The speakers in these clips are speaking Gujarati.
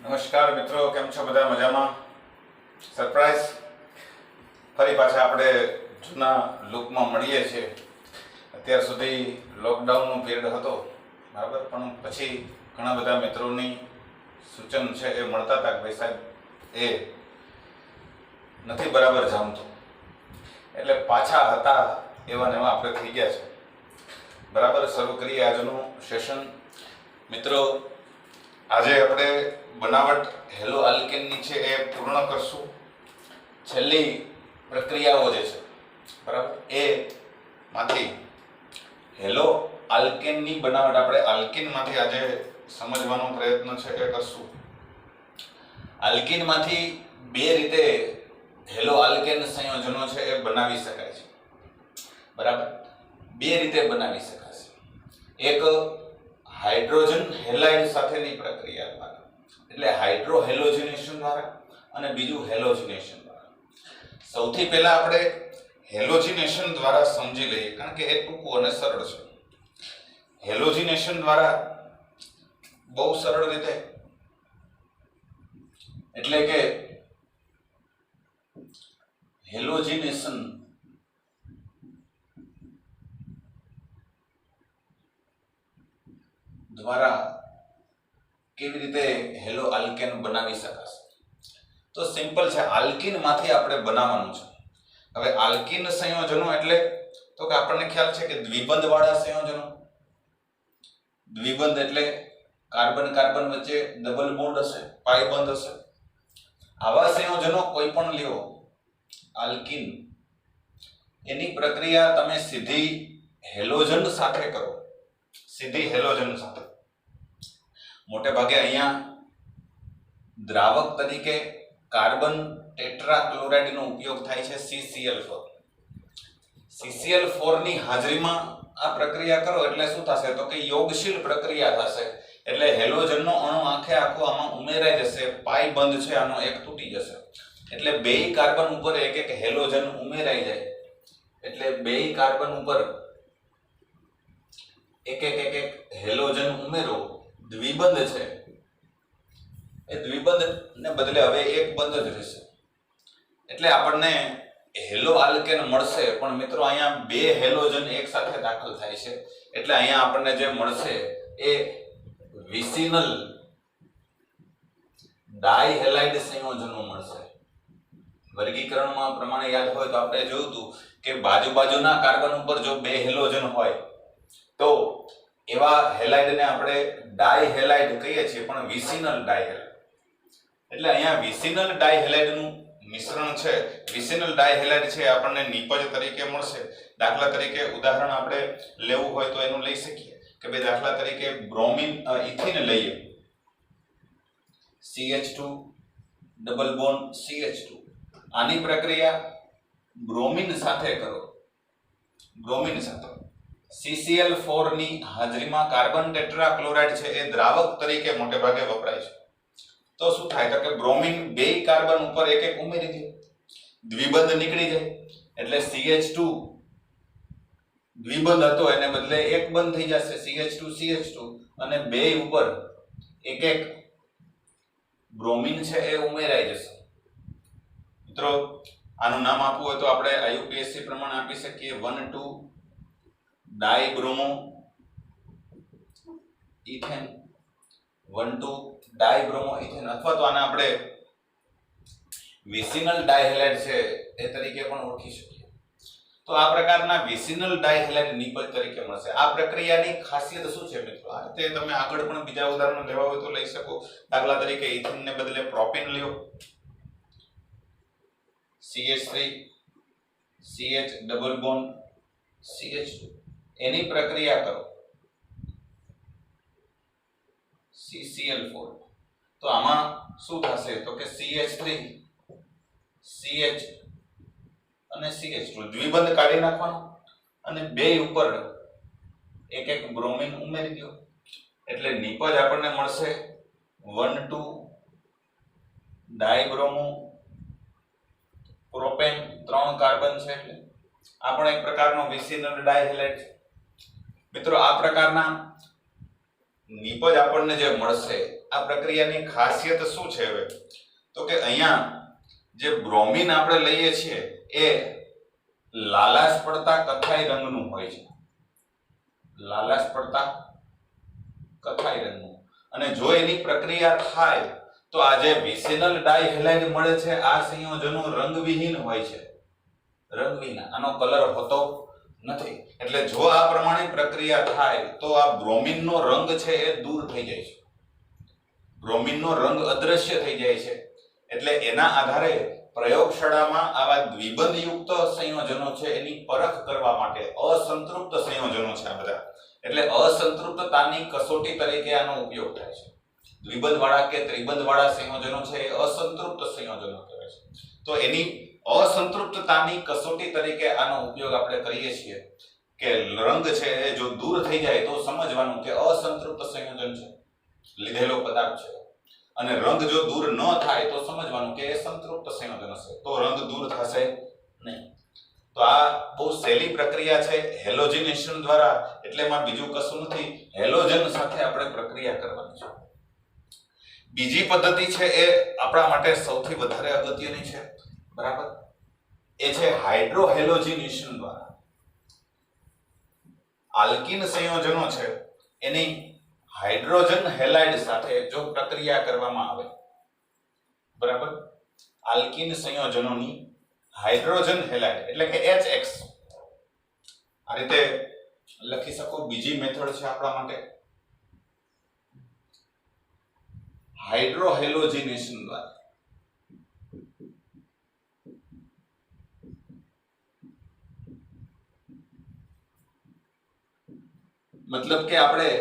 નમસ્કાર મિત્રો, કેમ છો બધા? મજામાં? સરપ્રાઈઝ ફરી પાછા આપણે જૂના લુકમાં મળીએ છીએ. અત્યાર સુધી લોકડાઉનનો પિરિયડ હતો, બરાબર, પણ પછી ઘણા બધા મિત્રોની સૂચન છે એ મળતા હતા કે ભાઈ સાહેબ એ નથી બરાબર જામતું, એટલે પાછા હતા એવા ને એવા આપણે થઈ ગયા છે. બરાબર, શરૂ કરીએ આજનું સેશન. મિત્રો, આજે આપણે બનાવટ હેલો આલ્કેનની છે એ પૂર્ણ કરશું. છેલ્લી પ્રક્રિયાઓ જે છે, બરાબર, એ માંથી હેલો આલ્કેનની બનાવટ આપણે આલ્કીનમાંથી આજે સમજવાનો પ્રયત્ન છે એ કરશું. આલ્કીનમાંથી બે રીતે હેલો આલ્કેન સંયોજનો છે એ બનાવી શકાય છે. બરાબર, બે રીતે બનાવી શકાશે. એક હાઇડ્રોજન હેલાઇડ સાથેની પ્રક્રિયા દ્વારા, એટલે હાઇડ્રોહેલોજિનેશન દ્વારા, અને બીજું હેલોજિનેશન દ્વારા. સૌથી પહેલા આપણે હેલોજિનેશન દ્વારા સમજી લઈએ, કારણ કે એ ટૂંકું અને સરળ છે. હેલોજિનેશન દ્વારા બહુ સરળ રીતે, એટલે કે હેલોજિનેશન દ્વારા કેવી રીતે હેલો આલ્કેન બનાવી શકાશે? તો સિમ્પલ છે, આલ્કીન માંથી આપણે બનાવવાનું છે. હવે આલ્કીન સંયોજનો એટલે તો કે આપણને ખ્યાલ છે કે દ્વિબંધ વાળા સંયોજનો. દ્વિબંધ એટલે કાર્બન કાર્બન વચ્ચે ડબલ બોન્ડ હશે, પાઈ બંધ હશે. આવા સંયોજનો કોઈ પણ લ્યો આલ્કીન, એની પ્રક્રિયા તમે સીધી હેલોજન સાથે કરો, સીધી હેલોજન સાથે. મોટે ભાગે અહીંયા દ્રાવક તરીકે કાર્બન ટેટ્રાક્લોરાઇડ નો ઉપયોગ થાય છે, CCl4. CCl4 ની હાજરીમાં આ પ્રક્રિયા કરો એટલે શું થશે? તો કે યોગશીલ પ્રક્રિયા થશે. એટલે હેલોજનનો અણુ આખે આખો આમાં ઉમેરાઈ જશે, પાઈ બંધ છે આનો એક તૂટી જશે. એટલે બેય કાર્બન ઉપર એક એક હેલોજન ઉમેરાઈ જાય. એટલે બેય કાર્બન ઉપર એક એક હેલોજન ઉમેરો. દ્વિબંધ છે એ દ્વિબંધ ને બદલે હવે એક બંધ જ રહેશે. એટલે આપણને હેલો આલ્કેન મળશે. પણ મિત્રો, અહીંયા બે હેલોજન એક સાથે દાખલ થાય છે, એટલે અહીંયા આપણને જે મળશે એ વિસિનલ ડાયહેલાઇડ સંયોજનો મળશે. વર્ગીકરણમાં પ્રમાણે યાદ હોય તો આપણે જોયું હતું કે બાજુના કાર્બન ઉપર જો બે હેલોજન હોય તો એવા હેલાઇડને આપણે ડાયહેલાઇડ કહીએ છીએ, પણ વિસિનલ ડાયહેલાઇડ. એટલે અહીંયા વિસિનલ ડાયહેલાઇડનું મિશ્રણ છે. વિસિનલ ડાયહેલાઇડ છે આપણને નિપજ તરીકે મળશે. દાખલા તરીકે ઉદાહરણ આપણે લેવું હોય તો એનું લઈ શકીએ કે ભાઈ દાખલા તરીકે બ્રોમિન ઇથિન લઈએ, CH2 ડબલ બોન્ડ CH2. આની પ્રક્રિયા બ્રોમિન સાથે કરો, બ્રોમિન સાથે. CCl4 ની હાજરીમાં કાર્બન ટેટ્રાક્લોરાઇડ છે એ દ્રાવક તરીકે મોટે ભાગે વપરાય છે. તો શું થાય? તો કે બ્રોમિન બે કાર્બન ઉપર એક એક ઉમેરી દે, દ્વિબંધ નીકળી જાય. એટલે CH2 દ્વિબંધ હતો એને બદલે એક બંધ થઈ જશે, CH2 અને બે ઉપર એક એક બ્રોમિન છે એ ઉમેરાઈ જશે. મિત્રો, આનું નામ આપવું હોય તો આપણે IUPAC પ્રમાણે આપી શકીએ 1,2 ડાયબ્રોમો ઇથેન, 1,2 ડાયબ્રોમો ઇથેન, અથવા તો આને આપણે વિસિનલ ડાયહેલાઇડ છે એ તરીકે પણ ઓળખી શકીએ. તો આ પ્રકારના વિસિનલ ડાયહેલાઇડ નિપજ તરીકે મળશે. આ પ્રક્રિયાની ખાસિયત શું છે મિત્રો? આ રીતે તમે આગળ પણ બીજા ઉદાહરણો લેવા હોય તો લઈ શકો. દાખલા તરીકે ઇથેન ને બદલે પ્રોપેન લ્યો, CH3 CH double bond CH2, એની પ્રક્રિયા કરો CCl4. તો આમાં શું થશે? તો કે CH3 CH અને CH2 દ્વિબંધ કાઢી નાખવાનો અને બે ઉપર એક એક બ્રોમિન ઉમેરી દો. એટલે નિપજ આપણને મળશે 1,2 ડાયબ્રોમો પ્રોપેન, 3 કાર્બન છે, એટલે આ પણ એક પ્રકારનો વિસિનલ ડાયહેલાઇડ છે. મિત્રો, આ પ્રકારના નિપજ આપણને જે મળશે આ પ્રક્રિયાની ખાસિયત શું છે હવે તો કે અહીંયા જે બ્રોમિન આપણે લઈએ છીએ એ લાલાશ પડતા કથ્થાઈ રંગનું હોય છે, લાલાશ પડતા કથ્થાઈ રંગનું. અને જો એની પ્રક્રિયા થાય તો આ જે વિસિનલ ડાયહેલાઇડ મળે છે આ સંયોજનો રંગવિહીન હોય છે, રંગવિહીન, આનો કલર હોતો નથી. એટલે જો આ પ્રમાણે પ્રક્રિયા થાય તો આ બ્રોમિનનો રંગ છે એ દૂર થઈ જાય છે, બ્રોમિનનો રંગ અદ્રશ્ય થઈ જાય છે. એટલે એના આધારે પ્રયોગશાળામાં આવા દ્વિબંધયુક્ત સંયોજનો છે એની પરખ કરવા માટે અસંતૃપ્ત સંયોજનો છે આ બધા, એટલે અસંતૃપ્તતાની કસોટી તરીકે આનો ઉપયોગ થાય છે. દ્વિબંધવાળા કે ત્રિબંધવાળા સંયોજનો છે એ અસંતૃપ્ત સંયોજનો કહેવાય છે. તો એની અસંતૃપ્તતાની કસોટી તરીકે આનો ઉપયોગ આપણે કરીએ છીએ કે રંગ છે એ જો દૂર થઈ જાય તો સમજવાનું કે અસંતૃપ્ત સંયોજન છે, લીધેલો પદાર્થ છે. અને રંગ જો દૂર ન થાય તો સમજવાનું કે એ સંતૃપ્ત સંયોજન હશે, તો રંગ દૂર થશે નહીં. તો આ બહુ સહેલી પ્રક્રિયા છે હેલોજિનેશન દ્વારા, એટલે એમાં બીજું કશું નથી, હેલોજન સાથે આપણે પ્રક્રિયા કરવાની છે. બીજી પદ્ધતિ છે એ આપણા માટે સૌથી વધારે અગત્યની છે, બરાબર, એ છે હાઇડ્રોહેલોજિનેશન દ્વારા. આલ્કીન સંયોજનો છે એની હાઇડ્રોજન હેલાઇડ સાથે જો પ્રક્રિયા કરવામાં આવે, બરાબર, આલ્કીન સંયોજનોની હાઇડ્રોજન હેલાઇડ એટલે કે HX આ રીતે લખી શકો. બીજી મેથડ છે આપણા માટે હાઇડ્રોહેલોજિનેશન દ્વારા. મતલબ કે આપણે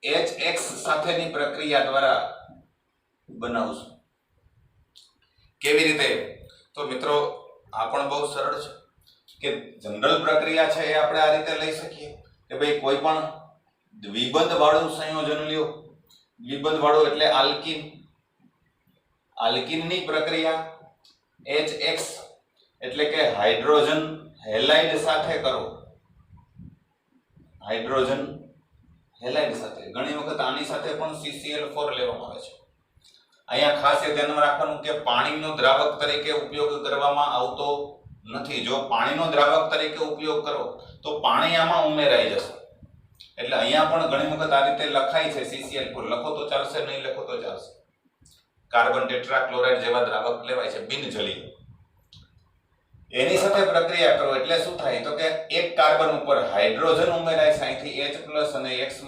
HX સાથેની પ્રક્રિયા દ્વારા બનાવશું. કેવી રીતે? તો મિત્રો આ પણ બહુ સરળ છે કે જનરલ પ્રક્રિયા છે એ આપણે આ રીતે લઈ શકીએ કે ભાઈ કોઈ પણ દ્વિબંધ વાળું સંયોજન લ્યો, દ્વિબંધ વાળું એટલે આલ્કીન, આલ્કીનની પ્રક્રિયા HX એટલે કે હાઇડ્રોજન હેલાઇડ સાથે કરો, હાઇડ્રોજન હેલાઇડ સાથે. ઘણી વખત આની સાથે પણ CCl4 લેવામાં આવે છે. અહીંયા ખાસ એ ધ્યાનમાં રાખવાનું કે પાણીનો દ્રાવક તરીકે ઉપયોગ કરવામાં આવતો નથી. જો પાણીનો દ્રાવક તરીકે ઉપયોગ કરો તો પાણી આમાં ઉમેરાઈ જશે. એટલે અહીંયા પણ ઘણી વખત આ રીતે લખાય છે CCl4, લખો તો ચાલશે, નહીં લખો તો ચાલશે. કાર્બન ટેટ્રાક્લોરાઇડ જેવા દ્રાવક લેવાય છે બિનજલીય. એની સાથે પ્રક્રિયા કરો એટલે શું થાય તો કે એક કાર્બન ઉપર હાઇડ્રોજન ઉમેરાય છે, અહીંથી H+ અને X-,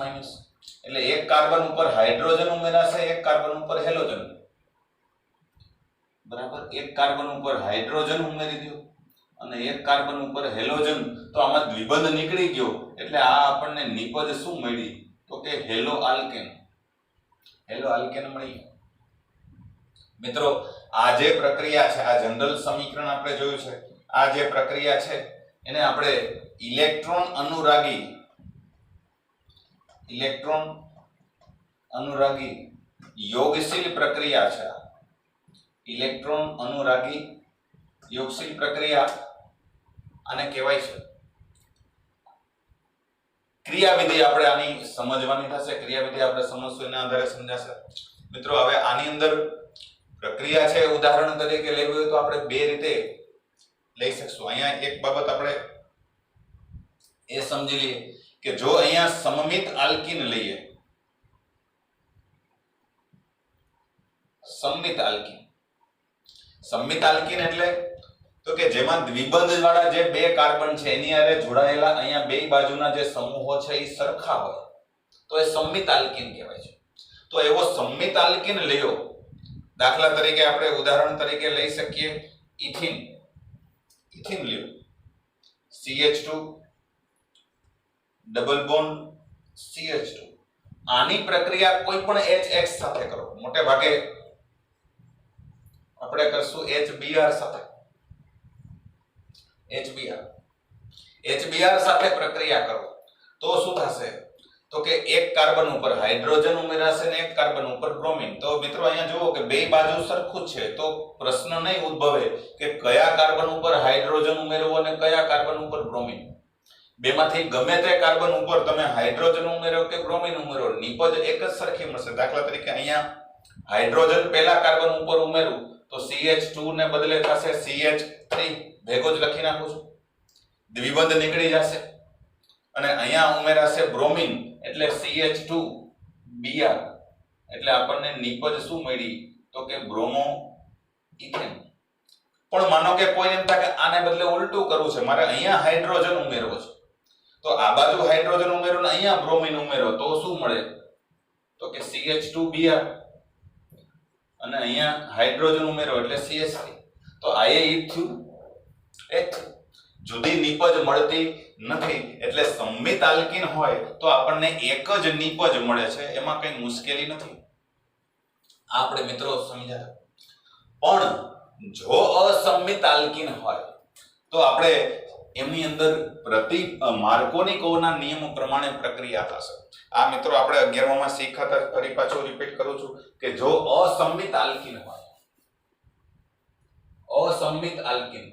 એટલે એક કાર્બન ઉપર હાઇડ્રોજન ઉમેરાશે, એક કાર્બન ઉપર હેલોજન, બરાબર. એક કાર્બન ઉપર હાઇડ્રોજન ઉમેરી દો અને એક કાર્બન ઉપર હેલોજન, તો આમાં દ્વિબંધ નીકળી ગયો એટલે આ આપણને નિપજ શું મળી તો કે હેલો આલ્કેન, હેલો આલ્કેન મળી. મિત્રો આ જે પ્રક્રિયા છે, આ જનરલ સમીકરણ આપણે જોયું છે, આ જે પ્રક્રિયા છે એને આપણે ઇલેક્ટ્રોન અનુરાગી યોગશીલ પ્રક્રિયા છે. ઇલેક્ટ્રોન અનુરાગી યોગશીલ પ્રક્રિયા આને કહેવાય છે. ક્રિયાવિધિ આપણે આની સમજવાની થશે, ક્રિયાવિધિ આપણે સમજશું એના આધારે સમજાશે. મિત્રો હવે આની અંદર પ્રક્રિયા છે ઉદાહરણ તરીકે લેવી હોય તો આપણે બે રીતે લઈ શકશું. અહીંયા એક બાબત આપણે એ સમજી લઈએ કે જો અહીંયા સમમિત આલ્કીન લઈએ, સમમિત આલ્કીન એટલે તો કે જેમાં દ્વિબંધ વાળા જે બે કાર્બન છે એની હારે જોડાયેલા અહીંયા બે બાજુના જે સમૂહો છે એ સરખા હોય તો એ સમમિત આલ્કીન કહેવાય છે. તો એવો સમમિત આલ્કીન લ્યો, દાખલા તરીકે આપણે ઉદાહરણ તરીકે લઈ શકીએ ઇથિન લ્યો, CH2 ડબલ બોન્ડ CH2. આની પ્રક્રિયા કોઈ પણ HX સાથે કરો, મોટે ભાગે આપણે કરશું HBr સાથે. HBr સાથે પ્રક્રિયા કરો તો શું થશે તો કે એક કાર્બન ઉપર હાઇડ્રોજન ઉમેરાશે ને એક કાર્બન ઉપર બ્રોમિન. તો મિત્રો અહીંયા જુઓ કે બે બાજુ સરખું છે તો પ્રશ્ન નહીં ઉદ્ભવે કે કયા કાર્બન ઉપર હાઇડ્રોજન ઉમેરવો અને કયા કાર્બન ઉપર બ્રોમિન. બેમાંથી ગમે તે કાર્બન ઉપર તમે હાઇડ્રોજન ઉમેરો કે બ્રોમિન ઉમેરો, નિપજ એક જ સરખી મળશે. દાખલા તરીકે અહીંયા હાઇડ્રોજન પહેલા કાર્બન ઉપર ઉમેરું તો CH2 ને બદલે થશે CH3, ભેગો જ લખી નાખું છું, દ્વિબંધ નીકળી જશે. અને અહીંયા ઉમેરાશે બ્રોમિન એટલે CH2Br, એટલે આપણને નિપજ શું મળી તો કે બ્રોમો ઇથેન. પણ માનો કે કોઈ એમ થાય કે આને બદલે ઉલટું કરવું છે, મારે અહીંયા હાઇડ્રોજન ઉમેરવો છે, તો આ બાજુ હાઇડ્રોજન ઉમેરો ને અહીંયા બ્રોમિન ઉમેરો તો શું મળે તો કે CH2Br, અને અહીંયા હાઇડ્રોજન ઉમેરો એટલે CH3, તો આ એ થયું એક જુદી નિપજ મળતી નથી. એટલે સંમિત આલ્કીન હોય તો આપણને એક જ નિપજ મળે છે, એમાં કઈ મુશ્કેલી નથી. આપણે મિત્રો સમજ્યા. પણ જો અસંમિત આલ્કીન હોય તો આપણે એમની અંદર માર્કોનિકોવના નિયમ પ્રમાણે પ્રક્રિયા થશે. આ મિત્રો આપણે 11મા માં શીખ્યા હતા, ફરી પાછું રિપીટ કરું છું કે જો અસંમિત આલ્કીન હોય, અસંમિત આલ્કીન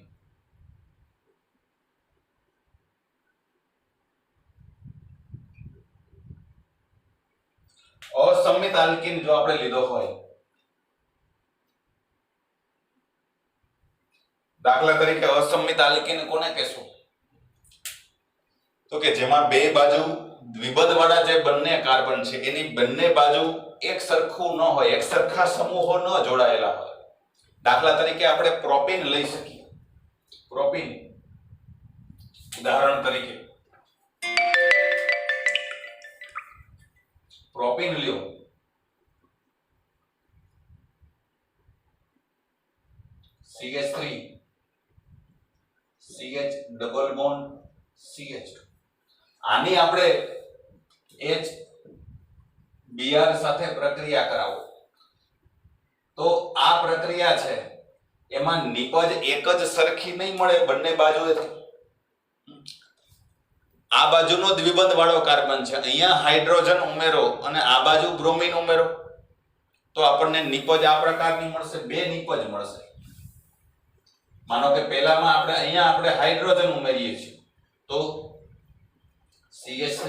અસંમિત આલ્કીન જો આપણે લીધો હોય, દાખલા તરીકે અસંમિત આલ્કીન કોને કહેશું તો કે જેમાં બે બાજુ દ્વિબંધ વાળા જે બંને કાર્બન છે એની બંને બાજુ એક સરખું ન હોય, એક સરખા સમૂહો ન જોડાયેલા હોય. દાખલા તરીકે આપણે પ્રોપીન લઈ શકીએ. પ્રોપીન ઉદાહરણ તરીકે પ્રોપીન લ્યો, CH3 CH double bond CH2, આની આપણે HBr સાથે પ્રક્રિયા કરાવો તો આ પ્રક્રિયા છે એમાં નિપજ એક જ સરખી નહીં મળે બંને બાજુએથી. આ બાજુનો દ્વિબંધ વાળો કાર્બન છે, અહીંયા હાઇડ્રોજન ઉમેરો અને આ બાજુ બ્રોમિન ઉમેરો તો આપણને નિપજ આ પ્રકારની મળશે, બે નિપજ મળશે. માનો કે પહેલામાં અહીંયા આપણે હાઇડ્રોજન ઉમેરીએ છીએ તો CH3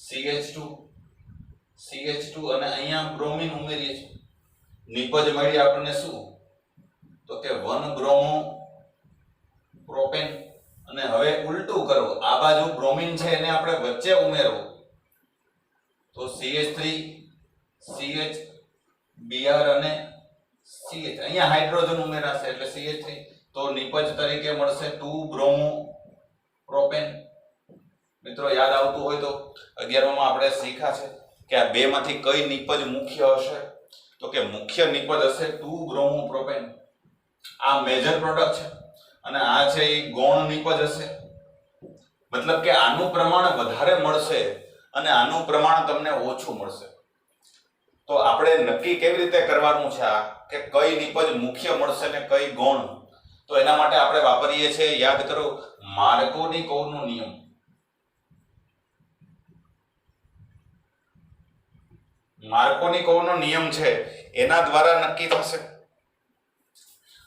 CH2 CH2 અને અહીંયા બ્રોમિન ઉમેરીએ છીએ, નિપજ મળી આપણને શું તો કે 1 બ્રોમો પ્રોપેન. અને હવે ઉલટું કરો, આ બાજુ બ્રોમિન છે એને આપણે વચ્ચે ઉમેરો તો CH3 CH Br અને CH, અહીંયા હાઇડ્રોજન ઉમેરાશે એટલે CH3, તો નિપજ તરીકે મળશે 2 બ્રોમો પ્રોપેન. મિત્રો યાદ આવતું હોય તો 11મા માં આપણે શીખ્યા છે કે આ બે માંથી કઈ નિપજ મુખ્ય હશે તો કે મુખ્ય નિપજ હશે 2 બ્રોમો પ્રોપેન. આ મેજર પ્રોડક્ટ છે અને આ છે એ ગૌણ નિપજ હશે, મતલબ કે આનું પ્રમાણ વધારે મળશે અને આનું પ્રમાણ તમને ઓછું મળશે. તો આપણે નક્કી કેવી રીતે કરવાનું છે આ કે કઈ નિપજ મુખ્ય મળશે ને કઈ ગૌણ? તો એના માટે આપણે વાપરીએ છીએ, યાદ કરો, માર્કોનિકોવનો નિયમ. માર્કોનિકોવનો નિયમ છે એના દ્વારા નક્કી થશે.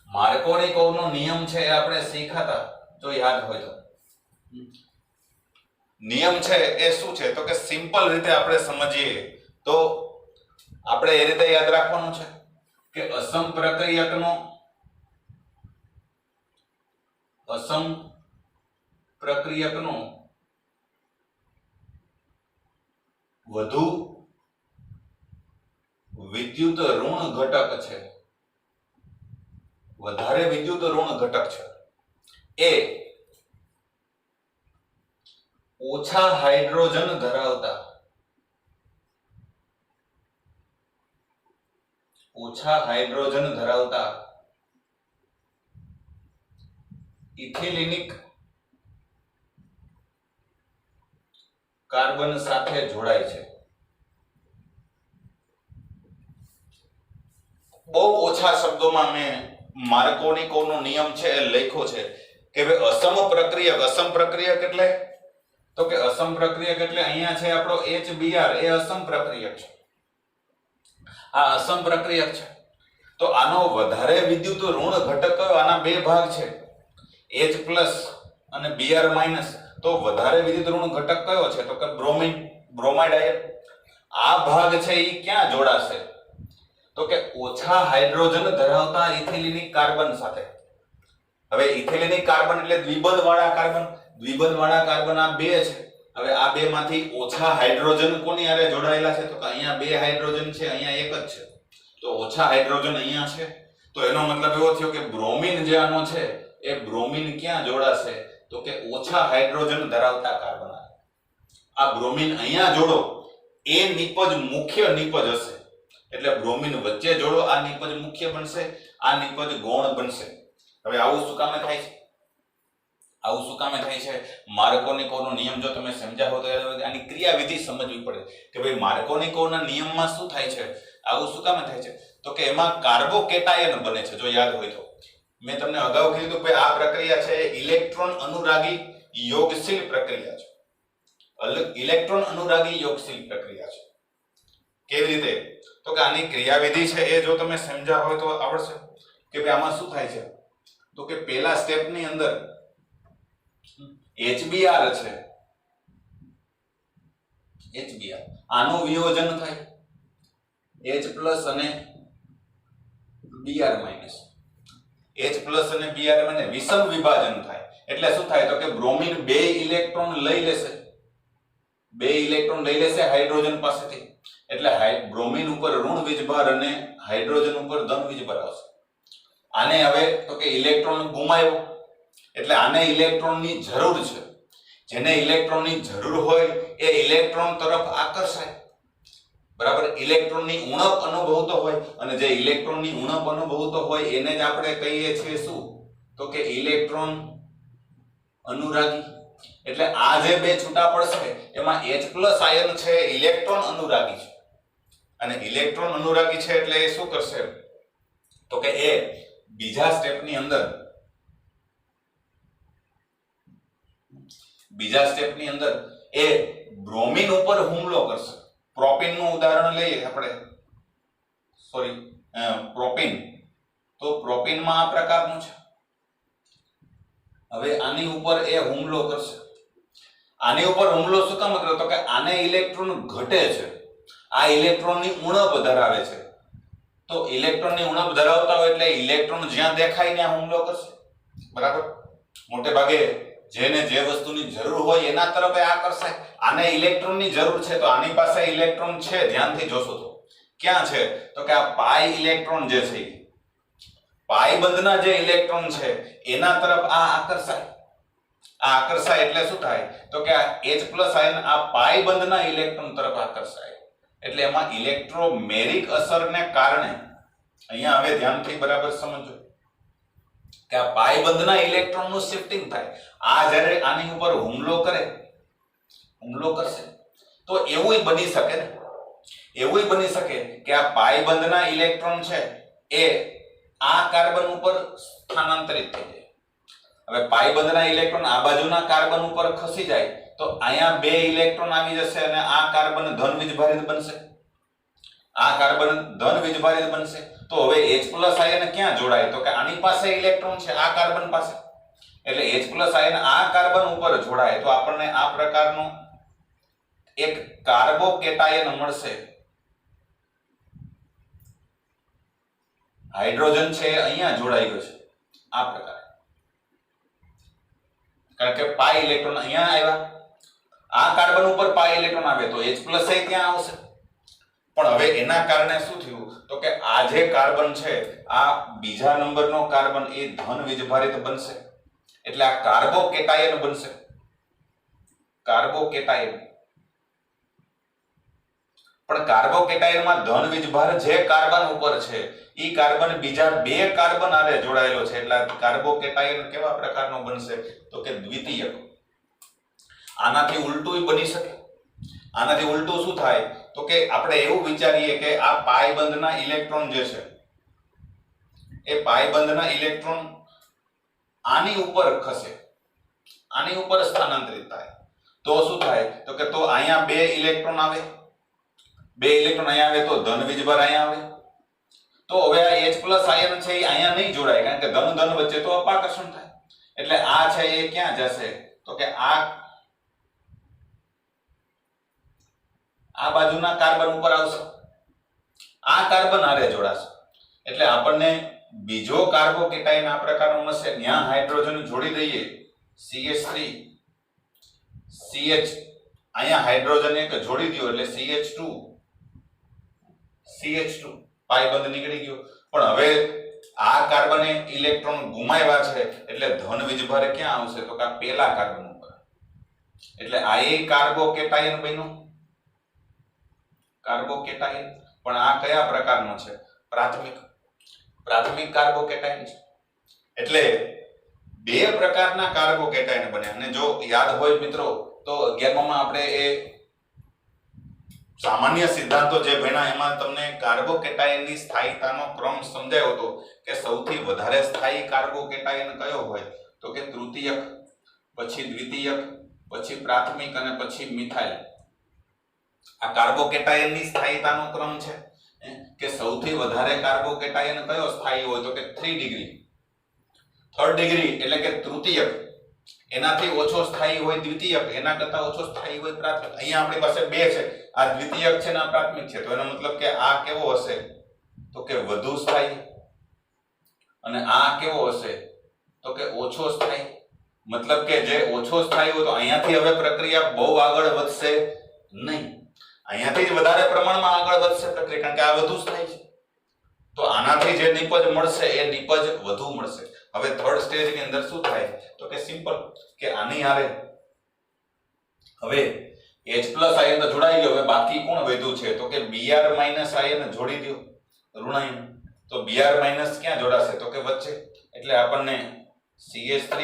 માર્કોનિકોવનો નિયમ છે એ આપણે શીખ્યા જો યાદ હોય તો. નિયમ છે એ શું છે તો કે સિમ્પલ રીતે આપણે સમજીએ તો આપણે એ રીતે યાદ રાખવાનું છે કે અસમપ્રક્રિયકનો વધુ વિદ્યુત ઋણ ઘટક છે, વધારે વિદ્યુત ઋણ ઘટક છે એ ઓછા હાઇડ્રોજન ધરાવતા ઇથિલિનિક કાર્બન સાથે જોડાય છે. બહુ ઓછા શબ્દોમાં મેં માર્કોનિકોવનો નિયમ છે એ લખ્યો છે કે ભાઈ અસમપ્રક્રિયક એટલે તો કે અસમપ્રક્રિયક એટલે અહીંયા છે આપણો HBr એ અસમપ્રક્રિયક છે. આ અસમપ્રક્રિયક છે તો આનો વધારે વિદ્યુત ઋણ ઘટક કયો? આના બે ભાગ છે, H+ અને Br-. તો તો વધારે વિદ્યુત ઋણ ઘટક કયો છે? તો કે બ્રોમાઇડ આયન. આ ભાગ છે એ ક્યાં જોડાશે? તો કે ઓછા હાઇડ્રોજન ધરાવતા ઇથિલિનિક કાર્બન સાથે. હવે ઇથિલિનિક કાર્બન એટલે દ્વિબંધ વાળા કાર્બન. દ્વિબંધ વાળા કાર્બન આ બે છે. હવે આ બે માંથી ઓછા હાઇડ્રોજન કોની હારે જોડાયેલા છે? તો કે અહીંયા બે હાઇડ્રોજન છે, અહીંયા એક જ છે. તો ઓછા હાઇડ્રોજન અહીંયા છે. તો એનો મતલબ એવો થયો કે બ્રોમિન જે આનો છે એ બ્રોમિન ક્યાં જોડાશે? તો કે ઓછા હાઇડ્રોજન ધરાવતા કાર્બન. આ બ્રોમિન અહીંયા જોડો એ નિપજ મુખ્ય નિપજ હશે. એટલે બ્રોમિન વચ્ચે જોડો, આ નિપજ મુખ્ય બનશે, આ નિપજ ગૌણ બનશે. હવે આવું શું કામે થાય છે? આવું શું કામે થાય છે? માર્કોનિકોવનો નિયમ જો તમે સમજ્યા હો તો આની ક્રિયાવિધિ સમજવી પડે કે ભાઈ માર્કોનિકોવના નિયમમાં શું થાય છે, આવું શું કામે થાય છે. તો કે એમાં કાર્બોકેટાયન બને છે. જો યાદ હોય તો મેં તમને અગાઉ કીધું કે આ પ્રક્રિયા છે ઇલેક્ટ્રોન અનુરાગી યોગશીલ પ્રક્રિયા છે. ઇલેક્ટ્રોન અનુરાગી યોગશીલ પ્રક્રિયા છે. કેવી રીતે? તો કે આની ક્રિયાવિધિ છે એ જો તમે સમજ્યા હોય તો આવડશે કે ભાઈ આમાં શું થાય છે. તો કે પહેલા સ્ટેપની અંદર HBr છે, HBr આનું વિયોજન થાય H+ અને Br-, H+ અને Br- વિષમ વિભાજન થાય. એટલે શું થાય? તો કે બ્રોમિન બે ઇલેક્ટ્રોન લઈ લેશે, બે ઇલેક્ટ્રોન લઈ લેશે હાઇડ્રોજન પાસેથી. એટલે બ્રોમિન ઉપર ઋણ વીજભાર અને હાઇડ્રોજન ઉપર ધન વીજભાર આવશે. આને હવે તો કે ઇલેક્ટ્રોન ગુમાવ્યો એટલે આને ઇલેક્ટ્રોનની જરૂર છે. જેને ઇલેક્ટ્રોનની જરૂર હોય એ ઇલેક્ટ્રોન તરફ આકર્ષાય. બરાબર? ઇલેક્ટ્રોનની ઉણપ અનુભવતો હોય અને જે ઇલેક્ટ્રોનની ઉણપ અનુભવતો હોય એને જ આપણે કહીએ છીએ શું? તો કે ઇલેક્ટ્રોન અનુરાગી. એટલે આ જે બે છૂટા પડશે એમાં H+ આયન છે ઇલેક્ટ્રોન અનુરાગી છે. અને ઇલેક્ટ્રોન અનુરાગી છે એટલે એ શું કરશે? તો કે એ બીજા સ્ટેપની અંદર એ બ્રોમિન ઉપર હુમલો કરશે. પ્રોપિનનું ઉદાહરણ લઈએ આપણે, પ્રોપિન. તો પ્રોપિનમાં આ પ્રકારનું છે. હવે આની ઉપર એ હુમલો કરશે. આની ઉપર હુમલો શું કામ કર્યો? તો કે આને ઇલેક્ટ્રોન ઘટે છે, આ ઇલેક્ટ્રોનની ઉણપ ધરાવે છે. તો ઇલેક્ટ્રોનની ઉણપ ધરાવતા હોય એટલે ઇલેક્ટ્રોન જ્યાં દેખાય ત્યાં હુમલો કરશે. બરાબર? મોટે ભાગે જેને જે વસ્તુની જરૂર હોય એના તરફ આકર્ષાય. આને ઇલેક્ટ્રોનની જરૂર છે તો આની પાસે ઇલેક્ટ્રોન છે, ધ્યાનથી જોશો તો ક્યાં છે? તો કે આ પાઈ ઇલેક્ટ્રોન જે છે, પાઈ બંધના જે ઇલેક્ટ્રોન છે એના તરફ આ આકર્ષાય. આ આકર્ષાય એટલે શું થાય? તો કે આ H+ આયન આ પાઈ બંધના ઇલેક્ટ્રોન તરફ આકર્ષાય. એટલે એમાં ઇલેક્ટ્રોમેરિક અસરને કારણે અહીંયા હવે ધ્યાનથી બરાબર સમજો કે આ પાઈ બંધના ઇલેક્ટ્રોનનું શિફ્ટિંગ થાય. આ જ્યારે આની ઉપર હુમલો કરશે તો એવું બની શકે ને, એવું બની શકે કે આ પાઈ બંધના ઇલેક્ટ્રોન છે એ આ કાર્બન ઉપર સ્થાનાંતરિત થઈ જાય. હવે પાઈ બંધના ઇલેક્ટ્રોન આ બાજુના કાર્બન ઉપર ખસી જાય તો અહીંયા બે ઇલેક્ટ્રોન આવી જશે અને આ કાર્બન ધન વીજભારિત બનશે. આ કાર્બન ધન વીજભારિત બનશે. તો હવે H+ આયન ક્યાં જોડાય? તો કે આની પાસે ઇલેક્ટ્રોન છે આ કાર્બન પાસે. એટલે H+ આયન આ કાર્બન ઉપર જોડાય તો આપણને આ પ્રકારનું એક કાર્બોકેટાયન મળશે. હાઇડ્રોજન છે અહીંયા જોડાઈ ગયો છે આ પ્રકારે. કારણ કે પાઈ ઇલેક્ટ્રોન અહીંયા આવ્યા, આ કાર્બન ઉપર પાઈ ઇલેક્ટ્રોન આવે તો H+ ત્યાં આવશે. પણ હવે એના કારણે શું થયું? તો કે આ જે કાર્બન છે આ બીજા નંબરનો કાર્બન એ ધન વીજભારિત બનશે. એટલે આ કાર્બોકેટાયન બનશે. કાર્બોકેટાયન. પણ કાર્બોકેટાયનમાં ધન વીજભાર જે કાર્બન ઉપર છે ઈ કાર્બન બીજા બે કાર્બન આરે જોડાયેલો છે. એટલે કાર્બોકેટાયન કેવા પ્રકારનો બનશે? તો કે દ્વિતીયક. આનાથી ઉલટું બની શકે. આનાથી ઉલટું શું થાય? તો કે આપણે એવું વિચારીએ કે આ પાઈ બંધના ઇલેક્ટ્રોન જે છે એ પાઈ બંધના ઇલેક્ટ્રોન આની ઉપર ખસે, આની ઉપર સ્થાનાંતરિત થાય તો શું થાય? તો કે તો અહીંયા બે ઇલેક્ટ્રોન આવે, બે ઇલેક્ટ્રોન અહીંયા આવે તો ધન વીજભાર અહીંયા આવે. તો હવે આ H+ આયન છે એ અહીંયા નહીં જોડાય કારણ કે ધન ધન વચ્ચે તો અપાકર્ષણ થાય. એટલે આ છે એ ક્યાં જશે? તો કે આ આ બાજુના કાર્બન ઉપર આવશે, આ કાર્બન હારે જોડાશે એટલે આપણને બીજો કાર્બોકેટાયન આ પ્રકારનો મળશે. ત્યાં હાઇડ્રોજન જોડી દઈએ CH3 CH, અહીંયા હાઇડ્રોજન એક જોડી દો એટલે CH2 પાઈ બંધ નીકળી ગયો. પણ હવે આ કાર્બને ઇલેક્ટ્રોન ગુમાવ્યા છે એટલે ધન વીજભાર ક્યાં આવશે તો કે પેલા કાર્બન ઉપર. એટલે આ એ કાર્બોકેટાયન બન્યું, કાર્બોકેટાયન. પણ આ કયા પ્રકારનો છે? પ્રાથમિક કાર્બોકેટાયન છે. એટલે બે પ્રકારના કાર્બોકેટાયન બને. અને જો યાદ હોય મિત્રો તો 11મા માં આપણે એ સામાન્ય સિદ્ધાંતો જે ભણ્યા એમાં તમને કાર્બોકેટાયનની સ્થાયીતાનો ક્રમ સમજાયો હતો કે સૌથી વધારે સ્થાયી કાર્બોકેટાયન કયો હોય તો કે તૃતીયક, પછી દ્વિતીયક, પછી પ્રાથમિક અને પછી મિથાઇલ. આ કાર્બોકેટાયનની સ્થાયીતાનો ક્રમ છે કે સૌથી વધારે કાર્બોકેટાયન કયો સ્થાયી હોય તો કે 3 ડિગ્રી, 3rd ડિગ્રી એટલે કે તૃતીયક, એનાથી ઓછો સ્થાયી હોય દ્વિતીયક, એના કરતા ઓછો સ્થાયી હોય પ્રાથમિક. અહીંયા આપણી પાસે બે છે, આ દ્વિતીયક છે ને આ પ્રાથમિક છે. તો એનો મતલબ કે આ કેવો હશે તો કે વધુ સ્થાયી અને આ કેવો હશે તો કે ઓછો સ્થાયી. મતલબ કે જે ઓછો સ્થાયી હોય તો અહીંયાથી હવે પ્રક્રિયા બહુ આગળ વધશે નહીં, અહીંયાથી જ વધારે પ્રમાણમાં આગળ વધશે પ્રક્રિયા, કારણ કે આ વધુ સ્થાયી છે. તો આનાથી જે નિપજ મળશે એ નિપજ વધુ મળશે. હવે થર્ડ સ્ટેજ ની અંદર શું થાય તો કે સિમ્પલ કે આની હારે હવે H+ આયન તો જોડાઈ ગયો. હવે બાકી કોણ વધ્યું છે તો કે Br- આયન જોડી દો ઋણાયન. તો Br- ક્યાં જોડાશે તો કે વચ્ચે. એટલે આપણને CH3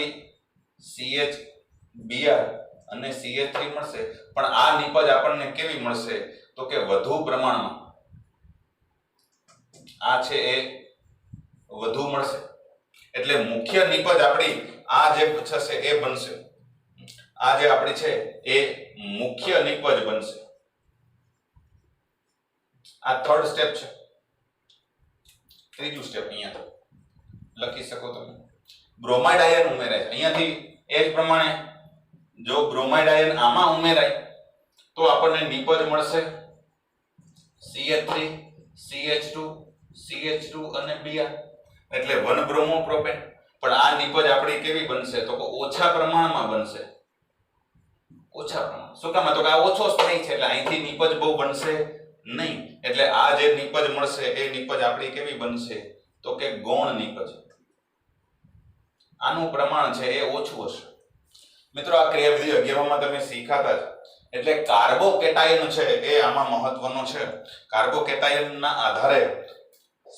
CH Br અને CH3 મળશે. પણ આ નિપજ આપણને કેવી મળશે તો કે વધુ પ્રમાણમાં, આ છે એ વધુ મળશે. એટલે મુખ્ય નિપજ આપણી આ જે થશે એ બનશે, આ જે આપણી છે એ મુખ્ય નિપજ બનશે. આ થર્ડ સ્ટેપ છે. ત્રીજું સ્ટેપ અહીંયા લખી શકો તમે. બ્રોમાઇડ આયન ઉમેરાય અહીંયાથી એ જ પ્રમાણે જો બ્રોમાઇડ આયન આમાં ઉમેરાય તો આપણને નિપજ મળશે CH3 CH2 CH2 અને Br એટલે 1 બ્રોમોપ્રોપેન. પણ આ નિપજ આપણી કેવી બનશે તો કે ઓછા પ્રમાણમાં બનશે, ઓછા પ્રમાણ. શું કામ તો કે આ ઓછો સ્થાયી છે એટલે અહીંથી નિપજ બહુ બનશે નહીં. એટલે આ જે નિપજ મળશે એ નિપજ આપણી કેવી બનશે તો કે ગૌણ નિપજ. આનું પ્રમાણ છે એ ઓછું હશે. મિત્રો આ ક્રિયાવિધિ 11માં તમે શીખાતા જ. એટલે કાર્બોકેટાયન છે એ આમાં મહત્વનો છે. કાર્બોકેટાયનના આધારે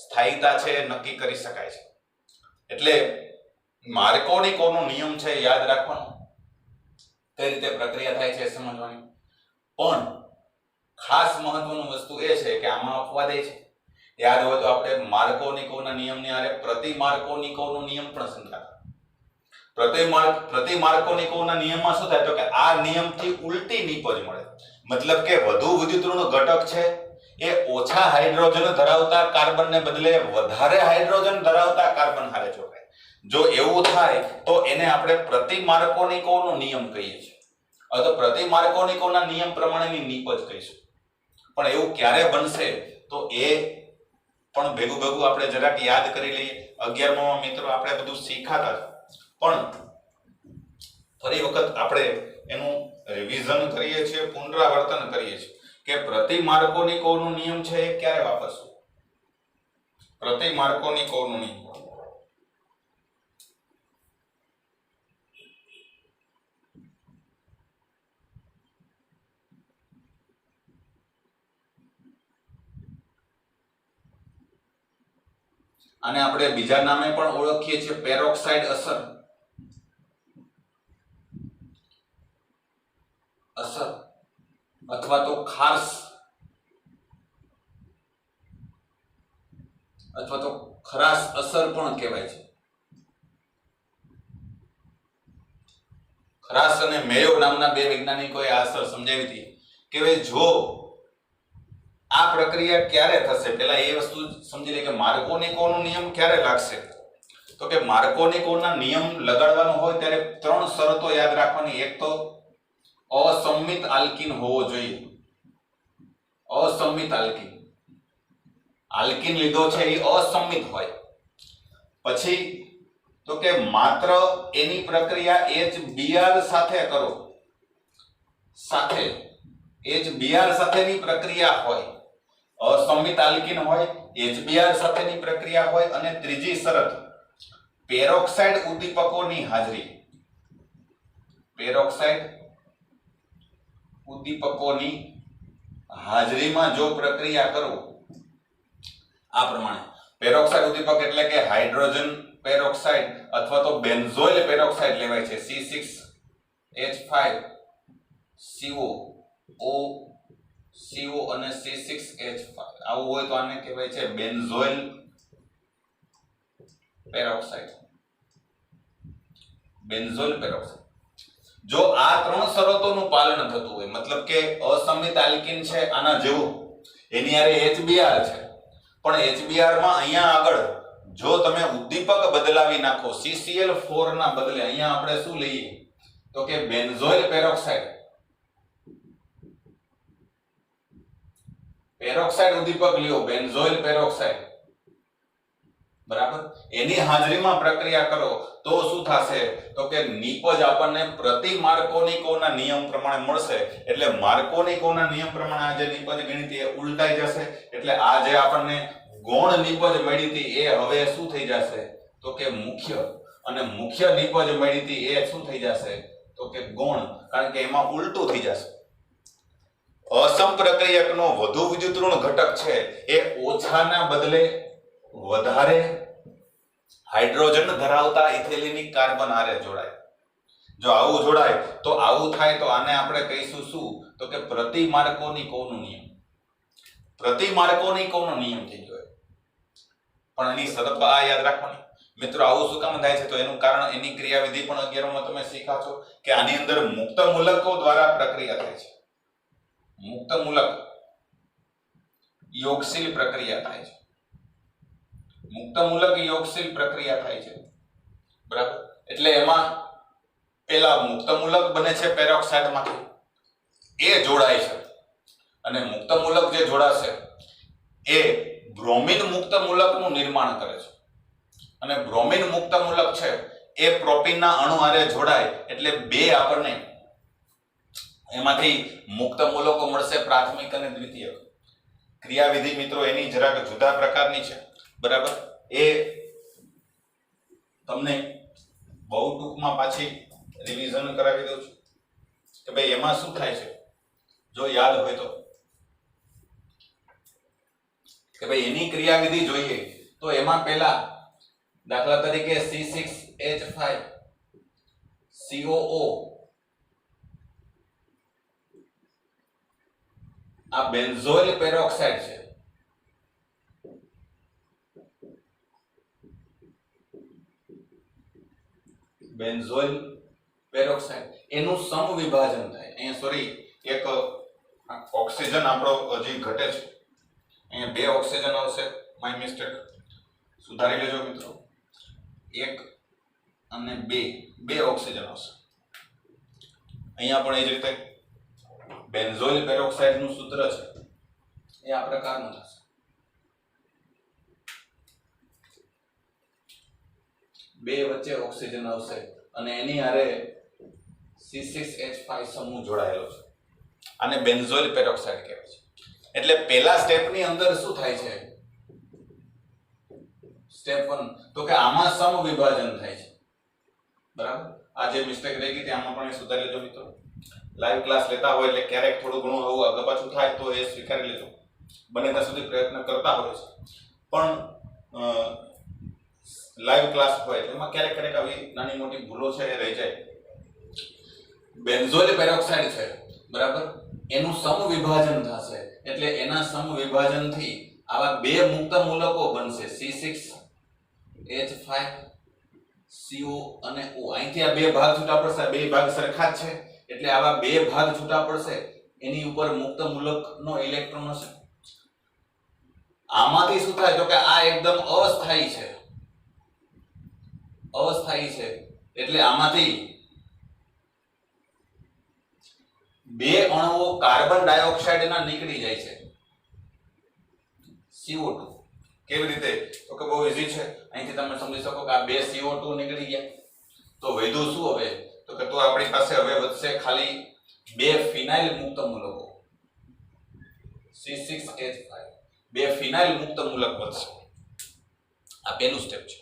સ્થાયીતા છે એ નક્કી કરી શકાય છે. એટલે માર્કોનિકોનો નિયમ છે યાદ રાખવાનો, કઈ રીતે પ્રક્રિયા થાય છે સમજવાની. પણ ખાસ મહત્વનું વસ્તુ એ છે કે આમાં અપવાદ છે. યાદ હોય તો આપણે માર્કોનિકોના નિયમની આરે પ્રતિ માર્કોનિકોનો નિયમ પણ સમજાવ્યો. પ્રતિ માર્કોનિકોના નિયમમાં શું થાય તો કે આ નિયમથી ઉલટી નિપજ મળે. મતલબ કે વધુ વિદ્યુતઋણ ઘટક છે એ ઓછા હાઇડ્રોજન ધરાવતા કાર્બનને બદલે વધારે હાઇડ્રોજન ધરાવતા કાર્બન હારે જોડાય. જો એવું થાય તો એને આપણે પ્રતિ માર્કોનિકોનો નિયમ કહીએ છીએ, અથવા પ્રતિ માર્કોનિકોના નિયમ પ્રમાણેની નિપજ કહીશું. પણ એવું ક્યારે બનશે તો એ પણ ભેગું આપણે જરાક યાદ કરી લઈએ. 11માં મિત્રો આપણે બધું શીખાતા પણ ફરી વખત આપણે એનું રિવિઝન કરીએ છીએ, પુનરાવર્તન કરીએ છીએ કે પ્રતિ માર્કોનિકોનો નિયમ છે એ ક્યારે વાપરશું. પ્રતિ માર્કોનિકોનો નિયમ અને આપણે બીજા નામે પણ ઓળખીએ છીએ પેરોક્સાઇડ અસર. અથવા તો ખાસ અથવા તો ખરાશ અસર પણ કહેવાય છે. ખરાશ અને મેયો નામના બે વૈજ્ઞાનિકોએ આ અસર સમજાવી હતી કે જો આ પ્રક્રિયા ક્યારે થશે, પહેલા એ વસ્તુ સમજી લે કે માર્કોનિકોનો નિયમ ક્યારે લાગશે. તો કે માર્કોનિકોના નિયમ લગાડવાનો હોય ત્યારે 3 શરતો યાદ રાખવાની. એક તો અસંમિત આલ્કીન હોવો જોઈએ. અસંમિત આલ્કીન. આલ્કીન લીધો છે એ અસંમિત હોય. પછી તો કે માત્ર એની પ્રક્રિયા HBr સાથે કરો, સાથે HBr સાથેની પ્રક્રિયા હોય, અસંમિત આલ્કીન હોય, HBr સાથેની પ્રક્રિયા હોય, અને ત્રીજી શરત પેરોક્સાઇડ ઉદ્દીપકોની હાજરી. પેરોક્સાઇડ ઉદ્દીપકોની હાજરીમાં જો પ્રક્રિયા કરો આ પ્રમાણે. પેરોક્સાઇડ ઉદ્દીપક એટલે કે હાઇડ્રોજન પેરોક્સાઇડ અથવા તો બેન્ઝોઇલ પેરોક્સાઇડ લેવાય છે, C6H5CO CO અને C6H5 આવું હોય તો આને કહેવાય છે બેન્ઝોઇલ પેરોક્સાઇડ. Benzoyl peroxide. જો આ ત્રણ શરતોનું પાલન થતું હોય, મતલબ કે અસંમિત આલ્કીન છે આના જેવું, એની હારે HBr છે, પણ HBr માં અહીંયા આગળ જો તમે ઉદ્દીપક બદલાવી નાખો, CCl4 ના બદલે અહીંયા આપણે શું લઈએ તો કે બેન્ઝોઇલ પેરોક્સાઇડ. પેરોક્સાઇડ ઉદ્દીપક લ્યો, બેન્ઝોઇલ પેરોક્સાઇડ, બરાબર. એની હાજરીમાં પ્રક્રિયા કરો તો શું થશે તો કે નિપજ આપણને પ્રતિ માર્કોનિકોના નિયમ પ્રમાણે મળશે. એટલે માર્કોનિકોના નિયમ પ્રમાણે આ જે નિપજ ગણિત એ ઉલટાઈ જશે. એટલે આ જે આપણને ગૌણ નિપજ મળી હતી એ હવે શું થઈ જશે તો કે મુખ્ય, અને મુખ્ય નિપજ મળી હતી એ શું થઈ જશે તો કે ગૌણ, કારણ કે એમાં ઉલટું થઈ જશે. અસમપ્રક્રિયકનો વધુ વિદ્યુતઋણ ઘટક છે એ ઓછાના બદલે વધારે હાઇડ્રોજન ધરાવતા ઇથેલિનિક કાર્બન હારે જોડાય. જો આવું જોડાય તો આવું થાય તો આને આપણે કહીશું શું તો કે પ્રતિ માર્કોનિકોનો નિયમ. પ્રતિ માર્કોનિકોનો નિયમ થઈ ગયો. પણ એની શરત આ યાદ રાખવાની મિત્રો. આવું શું કામ થાય છે તો એનું કારણ એની ક્રિયાવિધિ પણ 11 માં તમે શીખ્યા છો કે આની અંદર મુક્ત મૂલકો દ્વારા પ્રક્રિયા થાય છે. મુક્ત મૂલક યોગશીલ પ્રક્રિયા થાય છે. મુક્ત મૂલક યોગશીલ પ્રક્રિયા થાય છે, બરાબર. એટલે એમાં પેલા મુક્ત મૂલક બને છે પેરોક્સાઇડ માંથી, એ જોડાય છે, અને મુક્ત મૂલક જે જોડાશે એ બ્રોમિન મુક્ત મૂલકનું નિર્માણ કરે છે. અને બ્રોમિન મુક્ત મૂલક છે એ પ્રોપીનના અણુ હારે જોડાય એટલે બે આપણને એમાંથી મુક્ત મૂલકો મળશે, પ્રાથમિક અને દ્વિતીયક. ક્રિયાવિધિ મિત્રો એની જરાક જુદા પ્રકારની છે, બરાબર. એ તમને બહુ ટૂંકમાં પાછી રિવિઝન કરાવી દઉં છું કે ભાઈ એમાં શું થાય છે. જો યાદ હોય તો કે ભાઈ એની ક્રિયાવિધિ જોઈએ તો એમાં પહેલા દાખલા તરીકે C6H5COO આ બેન્ઝોઇલ પેરોક્સાઇડ છે. બેન્ઝોઇલ પેરોક્સાઇડ એનું સમવિભાજન થાય. અહીંયા સોરી એક ઓક્સિજન આપણો હજી ઘટે છે, અહીંયા બે ઓક્સિજન આવશે, માય મિસ્ટેક, સુધારી લેજો મિત્રો. એક અને બે ઓક્સિજન આવશે. અહીંયા પણ એ જ રીતે બેન્ઝોઇલ પેરોક્સાઇડ નું સૂત્ર છે એ આ પ્રકારનું થશે. બે વચ્ચે ઓક્સિજન આવશે અને એની હારે C6H5 સમૂહ જોડાયેલો છે. આને બેન્ઝોઇલ પેરોક્સાઇડ કહેવાય છે. એટલે પહેલા સ્ટેપની અંદર શું થાય છે, સ્ટેપ 1 તો કે આમાં સમવિભાજન થાય છે, બરાબર. આ જે મિસ્ટેક રહી ગઈ આમાં પણ સુધારી લેજો મિત્રો. લાઈવ ક્લાસ લેતા હોય એટલે ક્યારેક થોડું ઘણું આવું આગળ પાછું થાય તો એ સ્વીકારી લેજો. બને ત્યાં સુધી પ્રયત્ન કરતા હોય છે, પણ લાઈવ ક્લાસ હોય એમાં ક્યારેક ક્યારેક આવી નાની મોટી ભૂલો છે એ રહી જાય. બેન્ઝોઇલ પેરોક્સાઇડ છે, બરાબર, એનું સમવિભાજન થશે એટલે એના સમવિભાજનથી આવા બે મુક્ત મૂલકો બનશે, C6H5CO અને O. અહીંથી આ બે ભાગ છૂટા પડશે, બે ભાગ સરખા જ છે એટલે આવા બે ભાગ છૂટા પડશે, એની ઉપર મુક્ત મૂલકનો ઇલેક્ટ્રોન હશે. આમાંથી શું થાય તો કે આ એકદમ અસ્થાયી છે, અસ્થાયી છે એટલે આમાંથી બે અણુઓ કાર્બન ડાયોક્સાઇડ ના નીકળી જાય છે. CO2 કેવી રીતે તો કે બહુ ઈઝી છે અહીંથી તમે સમજી શકો કે આ બે CO2 નીકળી ગયા તો વધ્યું શું હવે તો કે તો આપણી પાસે હવે વધશે ખાલી બે ફિનાઇલ મુક્ત મૂલકો C6H5 બે ફિનાઇલ મુક્ત મૂલક વધશે આ પહેલું સ્ટેપ છે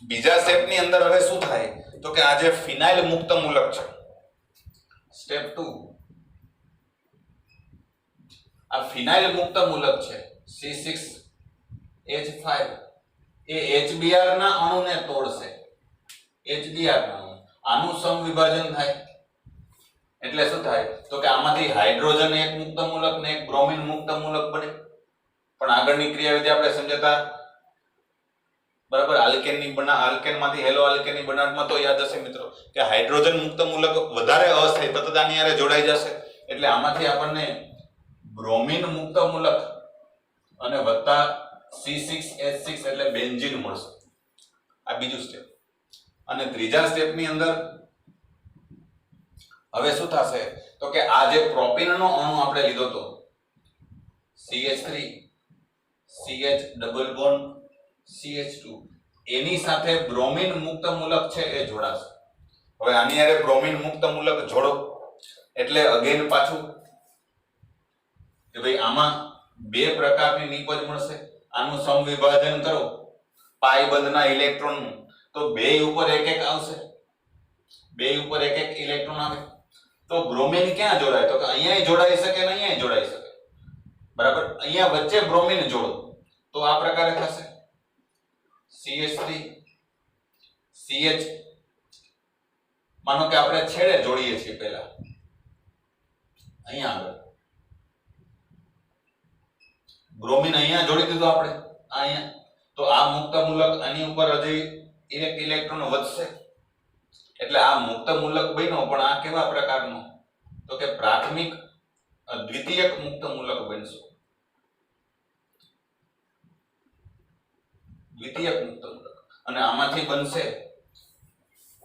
બીજા સ્ટેપની અંદર હવે શું થાય તો કે આ જે ફિનાઇલ મુક્ત મૂલક છે સ્ટેપ 2 આ ફિનાઇલ મુક્ત મૂલક છે C6H5 એ HBr ના અણુને તોડશે HBr ના અણુ આનું સમવિભાજન થાય એટલે શું થાય તો કે આમાંથી હાઇડ્રોજન એક મુક્ત મૂલક ને એક બ્રોમિન મુક્ત મૂલક બને પણ આગળની ક્રિયાવિધિ આપણે સમજતા બરાબર આલ્કેનમાંથી હેલો આલ્કેનની બનાવટમાં તો યાદ હશે મિત્રો કે હાઇડ્રોજન મુક્ત મૂલક વધારે અસ્થાયી તત્વની હારે જોડાઈ જશે એટલે આમાંથી આપણને બ્રોમિન મુક્ત મૂલક અને વત્તા C6H6 એટલે બેન્ઝીન મળશે આ બીજું સ્ટેપ અને ત્રીજા સ્ટેપની અંદર હવે શું થશે તો કે આ જે પ્રોપીનનો અણુ આપણે લીધો તો CH3 CH double bond CH2 એની સાથે બ્રોમિન મુક્ત મૂલક છે એ જોડાશે હવે આની હારે બ્રોમિન મુક્ત મૂલક જોડો એટલે અગેન પાછું કે ભાઈ આમાં બે પ્રકારની નિપજ મળશે આનું સમવિભાજન કરો પાઈ બંધના ઇલેક્ટ્રોનનું તો બે ઉપર એક એક આવશે બે ઉપર એક એક ઇલેક્ટ્રોન આવે તો બ્રોમિન ક્યાં જોડાય તો કે અહીંયા જોડાઈ શકે ને અહીંયા જોડાઈ શકે બરાબર અહીંયા વચ્ચે બ્રોમિન જોડો તો આ પ્રકારે થશે CH3 CH માનો કે આપણે છેડે જોડીએ છીએ પહેલા અહીંયા આગળ બ્રોમિન અહીંયા જોડી દીધો આપણે અહીંયા તો આ મુક્ત મૂલક આની ઉપર હજી એક ઇલેક્ટ્રોન વધશે એટલે આ મુક્ત મૂલક બન્યો પણ આ કેવા પ્રકારનો તો કે પ્રાથમિક દ્વિતીયક મુક્ત મૂલક બનશે દ્વિતીયક મુક્ત મૂલક અને આમાંથી બનશે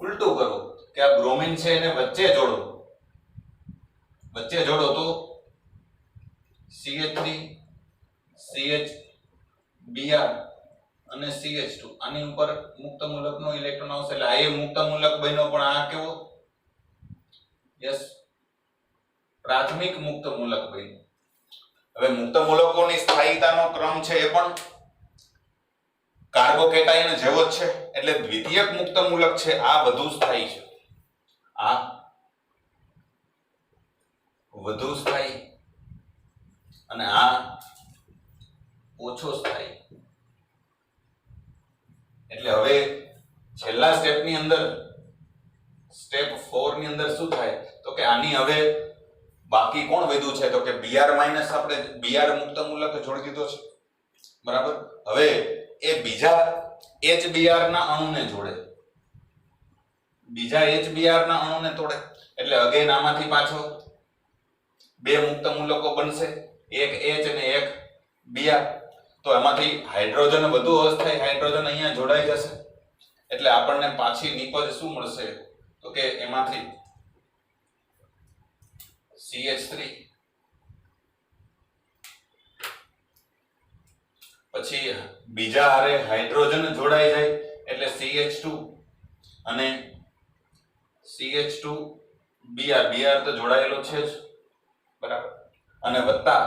ઉલટું કરો કે આ બ્રોમિન છે એને વચ્ચે જોડો તો CH3 CH Br અને CH2 આની ઉપર મુક્ત મૂલકનો ઇલેક્ટ્રોન આવશે એટલે આ એ મુક્ત મૂલક બન્યો પણ આ કેવો યસ પ્રાથમિક મુક્ત મૂલક બન્યો હવે મુક્ત મૂલકોની સ્થાયીતાનો ક્રમ છે એ પણ કાર્બોકેટાયન જેવો જ છે એટલે દ્વિતીયક મુક્ત મૂલક છે આ વધુ સ્થાયી છે આ વધુ સ્થાયી અને આ ઓછો સ્થાયી એટલે હવે છેલ્લા સ્ટેપની અંદર સ્ટેપ 4 ની અંદર શું થાય તો કે આની હવે બાકી કોણ વધ્યું છે તો કે Br- આપણે Br મુક્ત મૂલક જોડી દીધો છે બરાબર હવે એ બીજા HBr ના અણુને જોડે બીજા HBr ના અણુને તોડે એટલે અગેન આમાંથી પાછો બે મુક્ત મૂલકો બનશે એક H અને એક Br તો એમાંથી હાઇડ્રોજન વધુ અસ્થાયી હાઇડ્રોજન અહીંયા જોડાઈ જશે એટલે આપણને પાછી નિપજ શું મળશે તો કે એમાંથી CH3 પછી બીજા હારે હાઇડ્રોજન જોડાઈ જાય એટલે CH2 અને CH2 Br તો જોડાયેલો છે જ બરાબર અને વત્તા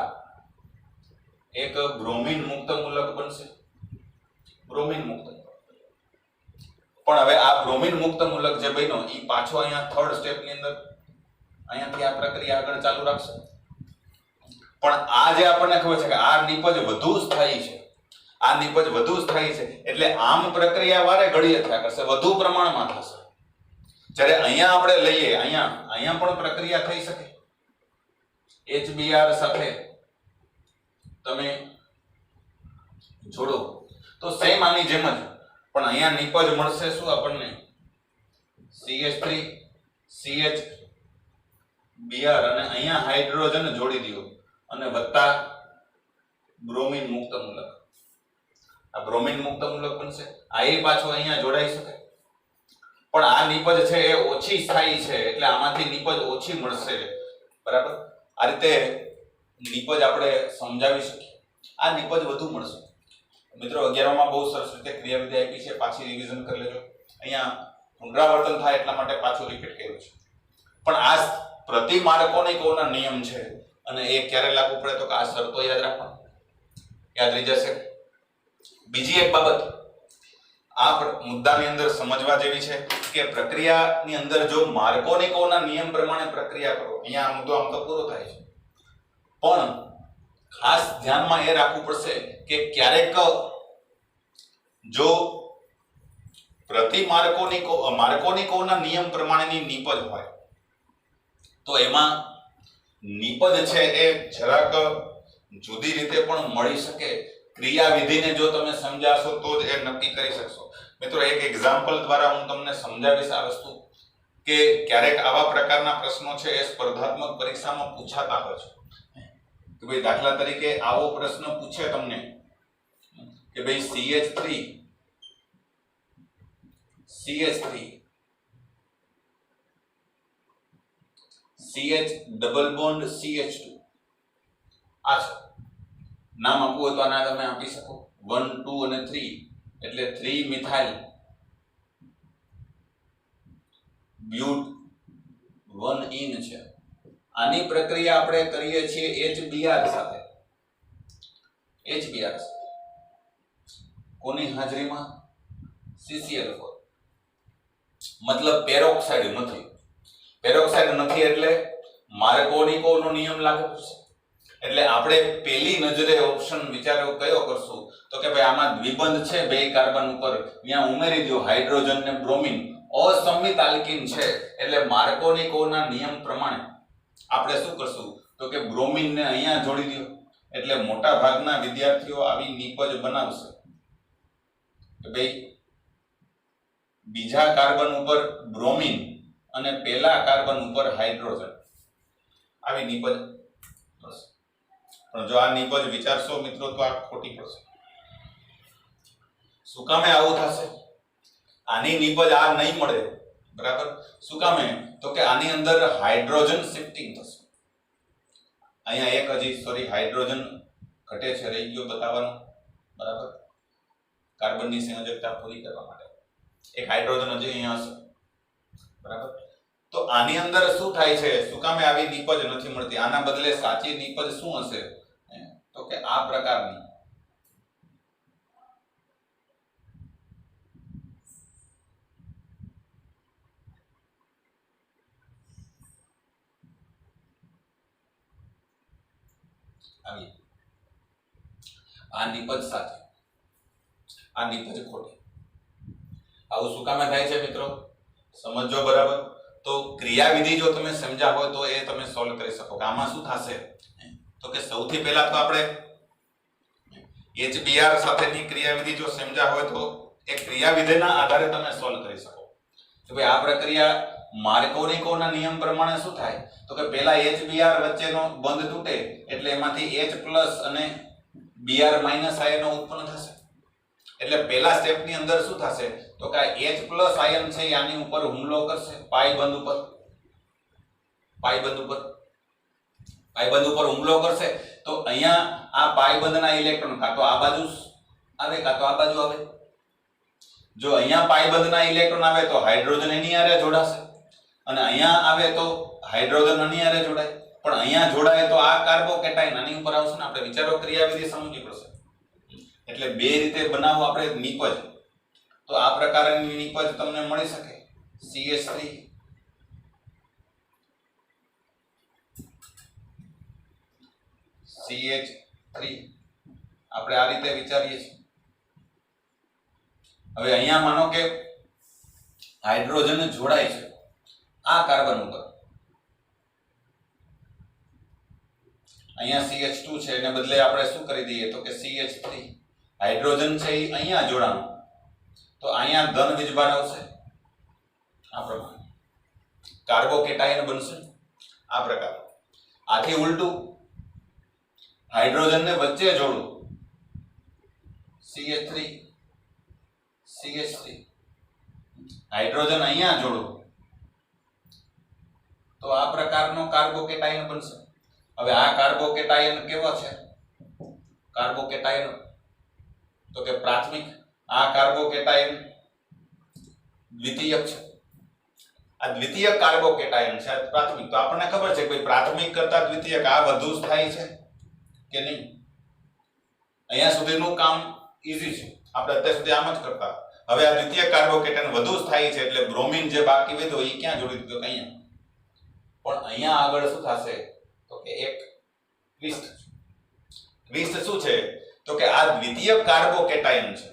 એક બ્રોમિન મુક્ત મૂલક બનશે બ્રોમિન મુક્ત પણ હવે આ બ્રોમિન મુક્ત મૂલક જે બન્યો ઈ પાછો અહીંયા થર્ડ સ્ટેપ ની અંદર અહીંયાથી આ પ્રક્રિયા આગળ ચાલુ રાખશે પણ આ જે આપણને ખબર છે કે આ નિપજ વધુ સ્થાયી છે આ નિપજ વધુ સ્થાયી છે એટલે આમ પ્રક્રિયા વારે ઘડીએ થયા કરશે વધુ પ્રમાણમાં થશે જ્યારે અહીંયા આપણે લઈએ અહીંયા પણ પ્રક્રિયા થઈ શકે HBr સાથે તમે જોડો તો સેમ આની જેમ જ પણ અહીંયા નિપજ મળશે શું આપણને CH3 CH Br અને અહીંયા હાઇડ્રોજન જોડી દો અને વત્તા બ્રોમિન મુક્ત મૂલક આ બ્રોમિન મુક્ત મૂલક બનશે આ એ પાછો અહીંયા જોડાઈ શકે પણ આ નિપજ છે એ ઓછી સ્થાયી છે એટલે આમાંથી નિપજ ઓછી મળશે બરાબર આ રીતે નિપજ આપણે સમજાવી શકીએ આ નિપજ વધુ મળશે. મિત્રો 11માં બહુ સરસ રીતે ક્રિયાવિધિ આપી છે, પાછી રિવિઝન કરી લેજો. અહીંયા પુનરાવર્તન થાય એટલા માટે પાછું રિપીટ કર્યું છે. પણ આ પ્રતિ માર્કોનિકોના નિયમ છે અને એ ક્યારે લાગુ પડે તો કે આ શરતો યાદ રાખવાની, યાદ રહી જશે. બીજી એક બાબત આ મુદ્દાની અંદર સમજવા જેવી છે કે પ્રક્રિયાની અંદર જો માર્કોનિકોના નિયમ પ્રમાણે પ્રક્રિયા કરો, અહીંયા આ મુદ્દો આમ તો પૂરો થાય છે, પણ ખાસ ધ્યાનમાં એ રાખવું પડશે કે ક્યારેક જો પ્રતિ માર્કોનિકોના નિયમ પ્રમાણેની નિપજ હોય તો એમાં નિપજ છે એ જરાક જુદી રીતે પણ મળી શકે. ક્રિયાવિધિને જો તમે સમજાશો તો જ એ નક્કી કરી શકશો. મિત્રો એક એક્ઝામ્પલ દ્વારા હું તમને સમજાવીશ આ વસ્તુ કે ક્યારેક આવા પ્રકારના પ્રશ્નો છે એ સ્પર્ધાત્મક પરીક્ષામાં પૂછાતા હોય છે કે ભાઈ દાખલા તરીકે આવો પ્રશ્ન પૂછે તમને કે ભાઈ CH3 CH double bond CH2 આ છે. નામ આપવું હોય તો આના તમે આપી શકો 1 2 અને 3 એટલે 3 મિથાઇલ બ્યુટ 1 ઇન છે. આની પ્રક્રિયા આપણે કરીએ છીએ HBr સાથે. HBr કોની હાજરીમાં? CCl4. મતલબ પેરોક્સાઇડ નથી. પેરોક્સાઇડ નથી એટલે માર્કોનિકોનો નિયમ લાગે છે. એટલે આપણે પહેલી નજરે ઓપ્શન વિચારો કયો કરશું તો કે ભાઈ આમાં દ્વિબંધ છે બે કાર્બન ઉપર, ત્યાં ઉમેરી દો હાઇડ્રોજન ને બ્રોમિન, અસમિત આલ્કીન છે એટલે માર્કોનિકોના નિયમ પ્રમાણે આપણે શું કરશું તો કે બ્રોમિન ને અહીંયા જોડી દો. એટલે મોટા ભાગના વિદ્યાર્થીઓ આવી નિપજ બનાવશે કે ભાઈ બીજા કાર્બન ઉપર બ્રોમિન અને પહેલા કાર્બન ઉપર હાઇડ્રોજન, આવી નિપજ. પણ જો આ નિપજ વિચારશો મિત્રો તો આ ખોટી પડશે. શું કામે આવું થશે? આની નિપજ આ નહીં મળે, બરાબર? શું કામે તો કે આની અંદર હાઇડ્રોજન શિફ્ટિંગ થશે. અહીંયા એક હજી હાઇડ્રોજન ઘટે છે, રહી ગયો બતાવવાનું, બરાબર? કાર્બનની સંયોજકતા પૂરી કરવા માટે એક હાઇડ્રોજન હજી અહીંયા હશે, બરાબર? તો આની અંદર શું થાય છે? શું કામે આવી નિપજ નથી મળતી? આના બદલે સાચી નિપજ શું હશે તો કે આ પ્રકારની. આવી આ નિપજ સાથે આ નિપજ ખોટી. આવું શું કામે થાય છે મિત્રો? સમજો બરાબર. તો ક્રિયાવિધિ જો તમે સમજ્યા હોય તો એ તમે સોલ્વ કરી શકો કે આમાં શું થશે તો કે સૌથી પહેલા તો આપણે HBr સાથેની ક્રિયાવિધિ જો સમજ્યા હોય તો એ ક્રિયાવિધિના આધારે તમે સોલ્વ કરી શકો કે ભાઈ આ પ્રક્રિયા માર્કોનિકોના નિયમ પ્રમાણે શું થાય તો કે પહેલા HBr વચ્ચેનો બંધ તૂટે એટલે એમાંથી H+ અને Br- આયનો ઉત્પન્ન થશે. એટલે પહેલા સ્ટેપની અંદર શું થશે તો કે H+ આયન છે આની ઉપર હુમલો કરશે પાઈ બંધ ઉપર હુમલો કરશે. તો અહીંયા આ પાઈ બંધના ઇલેક્ટ્રોન કાં તો આ બાજુ આવે કાં તો આ બાજુ આવે. જો અહીંયા પાઈ બંધના ઇલેક્ટ્રોન આવે તો હાઇડ્રોજન એની હારે જોડાશે અને અહીંયા આવે તો હાઇડ્રોજન એની હારે જોડાય. પણ અહીંયા જોડાય તો આ કાર્બોકેટાયન આની ઉપર આવશે ને. આપણે વિચારો ક્રિયાવિધિ સમજવી પડશે. એટલે બે રીતે બનાવો આપણે નિપજ. તો આ પ્રકારની નિપજ તમને મળી શકે. CH3 આપણે આ રીતે વિચારીએ છીએ. હવે અહીંયા માનો કે હાઇડ્રોજન જોડાય છે આ કાર્બન ઉપર, અહીંયા CH2 છે એને બદલે આપણે શું કરી દઈએ તો કે CH3. હાઇડ્રોજન છે એ અહીંયા જોડાણું તો અહીંયા ધન વીજભાર આવશે આ પ્રમાણે, કાર્બોકેટાયન બનશે આ પ્રકાર. આથી ઉલટું હાઇડ્રોજન ને વચ્ચે જોડો CH3 હાઇડ્રોજન અહીંયા જોડો તો આ પ્રકારનો કાર્બોકેટાયન બનશે. હવે આ કાર્બોકેટાયન કેવો છે? કાર્બોકેટાયન? તો કે પ્રાથમિક. આ કાર્બોકેટાયન દ્વિતીયક છે. આ દ્વિતીયક કાર્બોકેટાયન છે, આ પ્રાથમિક. તો આપણને ખબર છે કે પ્રાથમિક કરતા દ્વિતીયક આ વધુ સ્થાયી છે કે નહીં? અહીંયા સુધીનું કામ ઈઝી છે, આપણે અત્યાર સુધી આમ જ કરતા. હવે આ દ્વિતીયક કાર્બોકેટાયન વધુ સ્થાયી છે એટલે બ્રોમિન જે બાકી વધ્યો એ ક્યાં જોડી દીધો? અહીંયા. પણ અહીંયા આગળ શું થશે? તો કે એક ટ્વિસ્ટ. ટ્વિસ્ટ શું છે? તો કે આ દ્વિતીયક કાર્બોકેટાયન છે,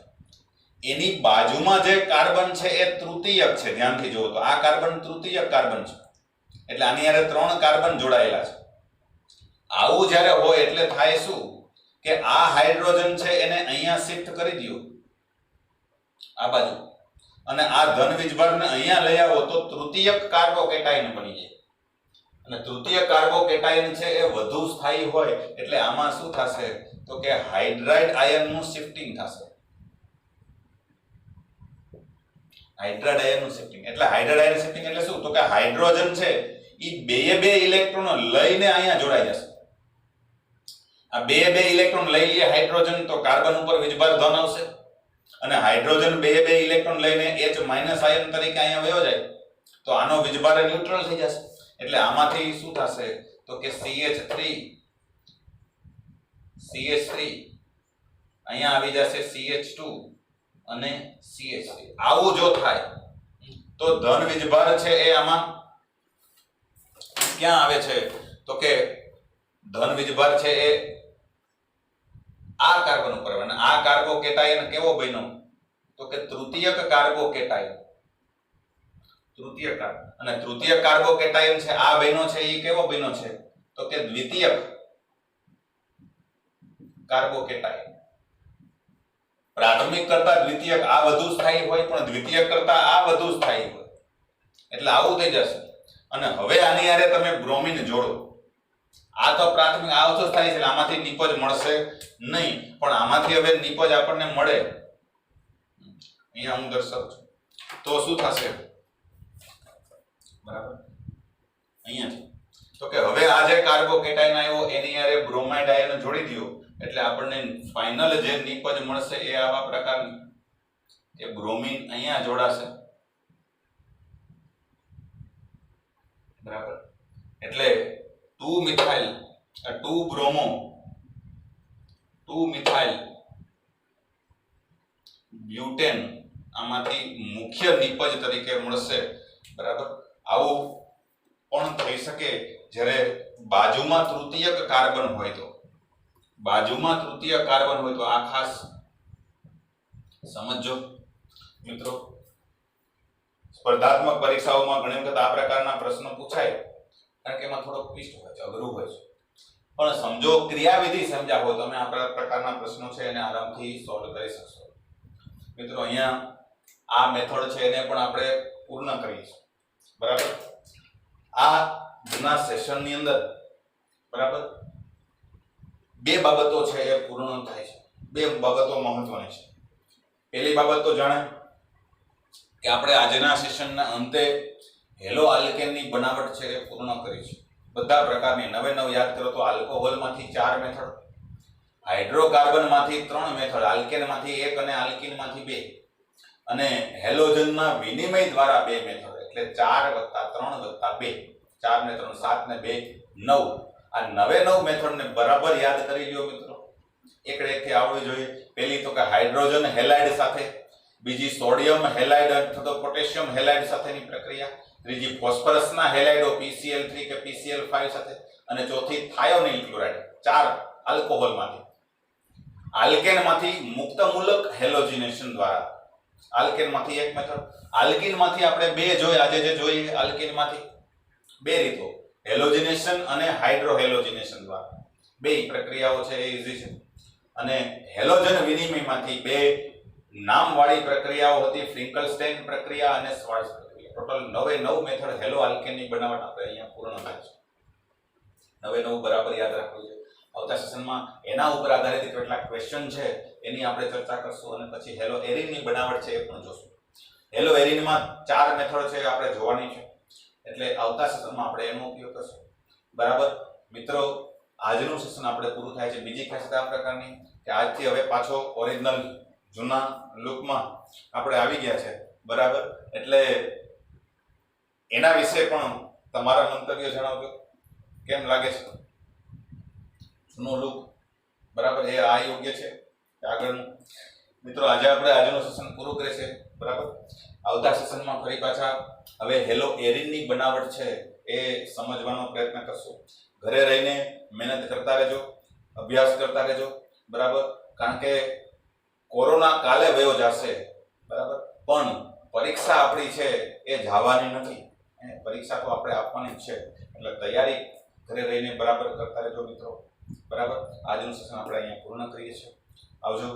એની બાજુમાં જે કાર્બન છે એ તૃતીયક છે. ધ્યાનથી જુઓ તો આ કાર્બન તૃતીયક કાર્બન છે, એટલે આની હારે 3 કાર્બન જોડાયેલા છે. આવું જ્યારે હોય એટલે થાય શું કે આ હાઇડ્રોજન છે એને અહીંયા શિફ્ટ કરી દો આ બાજુ, અને આ ધન વીજભારને અહીંયા લઈ આવો તો તૃતીયક કાર્બોકેટાયન બની જાય. અને તૃતીય કાર્બોકેટાયન છે એ વધુ સ્થાયી હોય એટલે આમાં શું થશે? તો કે હાઇડ્રાઇડ આયનનું શિફ્ટિંગ થશે. હાઇડ્રાઇડ આયનનું શિફ્ટિંગ એટલે હાઇડ્રાઇડ આયન શિફ્ટિંગ એટલે શું? તો કે હાઇડ્રોજન છે ઈ બે ઇલેક્ટ્રોન લઈને અહીંયા જોડાઈ જશે. આ બે ઇલેક્ટ્રોન લઈ લે હાઇડ્રોજન તો કાર્બન ઉપર વીજભાર ધન આવશે, અને હાઇડ્રોજન બે ઇલેક્ટ્રોન લઈને H- આયન તરીકે અહીંયા વયો જાય તો આનો વીજભાર ન્યુટ્રલ થઈ જશે. એટલે આમાંથી શું થશે? તો કે CH3 અહીંયા આવી જશે CH2 અને CH3. આવું જો થાય તો ધન વીજભાર છે એ આમાં ક્યાં આવે છે? તો કે ધન વીજભાર છે એ આ કાર્બન ઉપર આવે. અને આ કાર્બોકેટાયન કેવો બન્યો? તો કે તૃતીયક કાર્બોકેટાયન. તૃતીયક અને તૃતીય કાર્બોકેટાયન છે આ બન્યો છે એ કેવો બન્યો છે? તો કે દ્વિતીયક કાર્બોકેટાયન. પ્રાથમિક કરતા દ્વિતીયક આ વધુ સ્થાયી હોય, પણ દ્વિતીયક કરતા આ વધુ સ્થાયી હોય, એટલે આવું થઈ જશે. અને હવે આની હારે તમે બ્રોમિન જોડો. આ તો પ્રાથમિક આ ઓછો સ્થાયી છે, આમાંથી નિપજ મળશે નહીં, પણ આમાંથી હવે નિપજ આપણને મળે. અહીંયા હું દર્શાવું છું તો શું થશે? બરાબર અહીંયા તો કે હવે આ જે કાર્બોકેટાયન આવ્યો એની હારે બ્રોમાઇડ આયન જોડી દો એટલે આપણને ફાઇનલ જે નિપજ મળશે એ આવા પ્રકારની કે બ્રોમિન અહીંયા જોડાશે. બરાબર, એટલે 2 મિથાઇલ 2 બ્રોમો 2 મિથાઇલ બ્યુટેન આમાંથી મુખ્ય નિપજ તરીકે મળશે. બરાબર, આવું પણ થઈ શકે જ્યારે બાજુમાં તૃતીયક કાર્બન હોય તો. બાજુમાં તૃતીય કાર્બન હોય તો આ ખાસ સમજો મિત્રો. સ્પર્ધાત્મક પરીક્ષાઓમાં ઘણી વખત આ પ્રકારના પ્રશ્નો પૂછાય કારણ કે એમાં થોડો ટ્વિસ્ટ હોય છે, અઘરું હોય છે. પણ સમજો ક્રિયાવિધિ સમજ્યા હોય તમે આ પ્રકારના પ્રશ્નો છે એને આરામથી સોલ્વ કરી શકશો. મિત્રો અહીંયા આ મેથડ છે એને પણ આપણે પૂર્ણ કરીશું. બરાબર, આ જૂના સેશનની અંદર બરાબર 2 બાબતો છે એ પૂર્ણ થાય છે. 2 બાબતો મહત્વની છે. પહેલી બાબત તો જાણે કે આપણે આજના સેશનના અંતે હેલો આલ્કેનની બનાવટ છે એ પૂર્ણ કરીશું. બધા પ્રકારની નવે યાદ કરો તો આલ્કોહોલમાંથી 4 મેથડ, હાઇડ્રોકાર્બનમાંથી 3 મેથડ, આલ્કેનમાંથી 1 અને આલ્કીનમાંથી 2, અને હેલોજનના વિનિમય દ્વારા 2 મેથડ. એટલે 4 + 3 + 2, 4 ને 3 7 ને 2 9. આ 9 મેથડને બરાબર યાદ કરી લ્યો મિત્રો. એકડેથી આવડવી જોઈએ. પહેલી તો કે હાઇડ્રોજન હેલાઇડ સાથે, બીજી સોડિયમ હેલાઇડ અથવા પોટેશિયમ હેલાઇડ સાથેની પ્રક્રિયા, ત્રીજી ફોસ્ફરસના હેલાઇડો PCl3 કે PCl5 સાથે, અને ચોથી થાયોનિલ ક્લોરાઇડ. 4 આલ્કોહોલમાંથી. આલ્કેનમાંથી મુક્તમૂલક હેલોજિનેશન દ્વારા. આલ્કેનમાંથી 1 મેથડ, આલ્કીનમાંથી આપણે 2 જોઈએ. આજે જે જોઈએ આલ્કીનમાંથી 2 રીતો, હેલોજિનેશન અને હાઇડ્રોહેલોજિનેશન દ્વારા. 2 પ્રક્રિયાઓ છે એ ઈઝી છે. અને હેલોજન વિનિમયમાંથી 2 નામવાળી પ્રક્રિયાઓ હતી, ફ્રિંકલસ્ટેઇન પ્રક્રિયા અને સ્વાર્ટ્ઝ પ્રક્રિયા. ટોટલ 9 મેથડ હેલો આલ્કેનની બનાવટ આપણે અહીંયા પૂર્ણ થાય છે. 9 બરાબર યાદ રાખવું છે. આવતા સેશનમાં એના ઉપર આધારિત કેટલાક ક્વેશ્ચન છે એની આપણે ચર્ચા કરશું, અને પછી હેલો એરિનની બનાવટ છે એ પણ જોશું. હેલો એરિનમાં 4 મેથડ છે આપણે જોવાની છે, એટલે આવતા સેશનમાં આપણે એનો ઉપયોગ કરશું. બરાબર મિત્રો, આજનું સેશન આપણે પૂરું થાય છે. બીજી ખાસિયત આ પ્રકારની કે આજથી હવે પાછો ઓરિજિનલ જૂના લુકમાં આપણે આવી ગયા છે, બરાબર. એટલે એના વિશે પણ તમારા મંતવ્ય જણાવજો. કેમ લાગે છે જૂનો લુક, બરાબર, એ આ યોગ્ય છે કે આગળનું? મિત્રો, આજે આપણે આજનું સેશન પૂરું કરીએ છીએ, બરાબર. આવતા સેશનમાં ફરી પાછા હવે હેલો એરિનની બનાવટ છે એ સમજવાનો પ્રયત્ન કરશું. ઘરે રહીને મહેનત કરતા રહેજો, અભ્યાસ કરતા રહેજો, બરાબર. કારણ કે કોરોના કાલે વયો જશે, બરાબર, પણ પરીક્ષા આપણી છે એ જવાની નથી. પરીક્ષા તો આપણે આપવાની જ છે, એટલે તૈયારી ઘરે રહીને બરાબર કરતા રહેજો મિત્રો, બરાબર. આજનું સેશન આપણે અહીંયા પૂર્ણ કરીએ છીએ. આવજો.